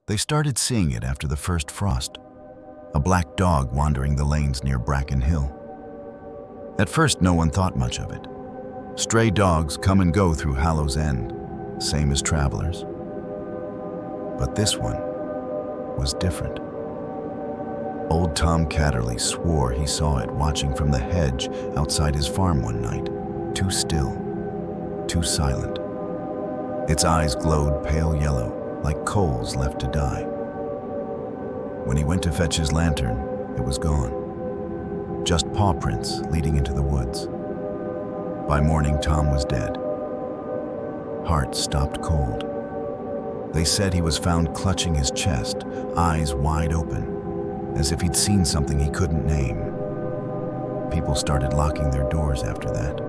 They started seeing it after the first frost, a black dog wandering the lanes near Bracken Hill. At first, no one thought much of it. Stray dogs come and go through Hallow's End, same as travelers. But this one was different. Old Tom Catterley swore he saw it watching from the hedge outside his farm one night, too still, too silent. Its eyes glowed pale yellow, like coals left to die. When he went to fetch his lantern, it was gone. Just paw prints leading into the woods. By morning, Tom was dead. Heart stopped cold. They said he was found clutching his chest, eyes wide open, as if he'd seen something he couldn't name. People started locking their doors after that.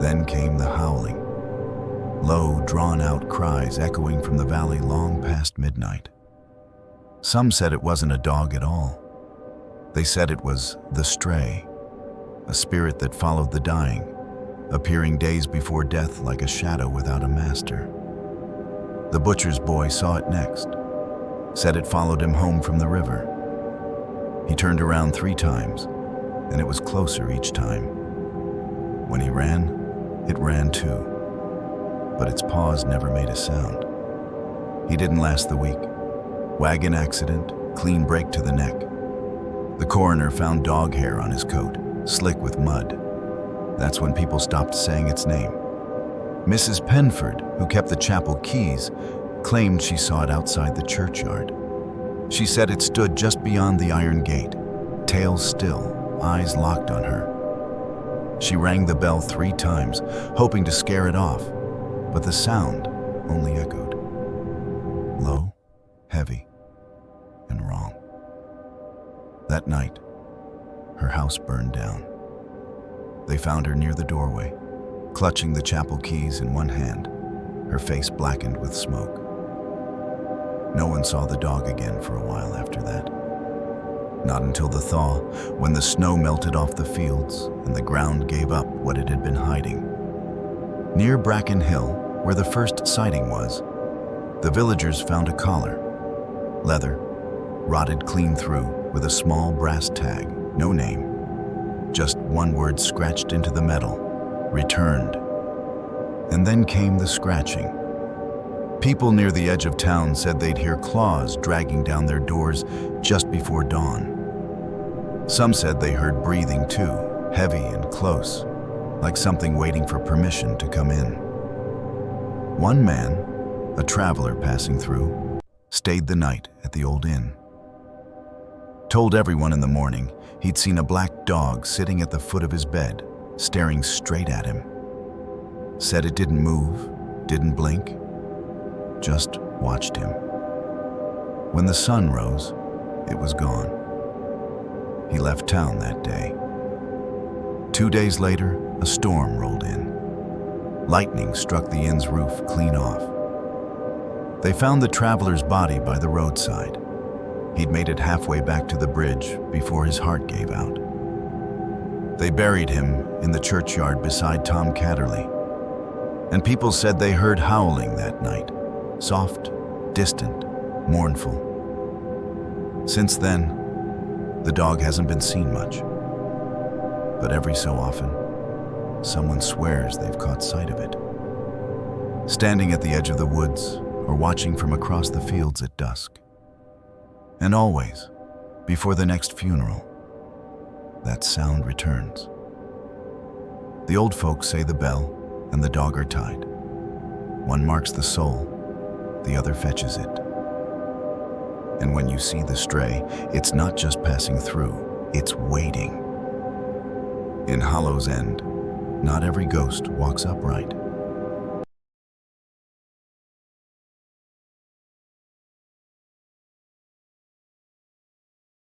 Then came the howling. Low, drawn-out cries echoing from the valley long past midnight. Some said it wasn't a dog at all. They said it was the stray, a spirit that followed the dying, appearing days before death like a shadow without a master. The butcher's boy saw it next, said it followed him home from the river. He turned around 3 times, and it was closer each time. When he ran, it ran too. But its paws never made a sound. He didn't last the week. Wagon accident, clean break to the neck. The coroner found dog hair on his coat, slick with mud. That's when people stopped saying its name. Mrs. Penford, who kept the chapel keys, claimed she saw it outside the churchyard. She said it stood just beyond the iron gate, tail still, eyes locked on her. She rang the bell 3 times, hoping to scare it off, but the sound only echoed. Low, heavy, and wrong. That night, her house burned down. They found her near the doorway, clutching the chapel keys in one hand, her face blackened with smoke. No one saw the dog again for a while after that. Not until the thaw, when the snow melted off the fields and the ground gave up what it had been hiding. Near Bracken Hill, where the first sighting was, the villagers found a collar, leather, rotted clean through with a small brass tag, no name, just one word scratched into the metal, returned. And then came the scratching. People near the edge of town said they'd hear claws dragging down their doors just before dawn. Some said they heard breathing too, heavy and close, like something waiting for permission to come in. One man, a traveler passing through, stayed the night at the old inn. Told everyone in the morning he'd seen a black dog sitting at the foot of his bed, staring straight at him. Said it didn't move, didn't blink, just watched him. When the sun rose, it was gone. He left town that day. 2 days later, a storm rolled in. Lightning struck the inn's roof clean off. They found the traveler's body by the roadside. He'd made it halfway back to the bridge before his heart gave out. They buried him in the churchyard beside Tom Catterley. And people said they heard howling that night, soft, distant, mournful. Since then, the dog hasn't been seen much. But every so often, someone swears they've caught sight of it. Standing at the edge of the woods or watching from across the fields at dusk. And always, before the next funeral, that sound returns. The old folks say the bell and the dog are tied. One marks the soul, the other fetches it. And when you see the stray, it's not just passing through, it's waiting. In Hallow's End, not every ghost walks upright.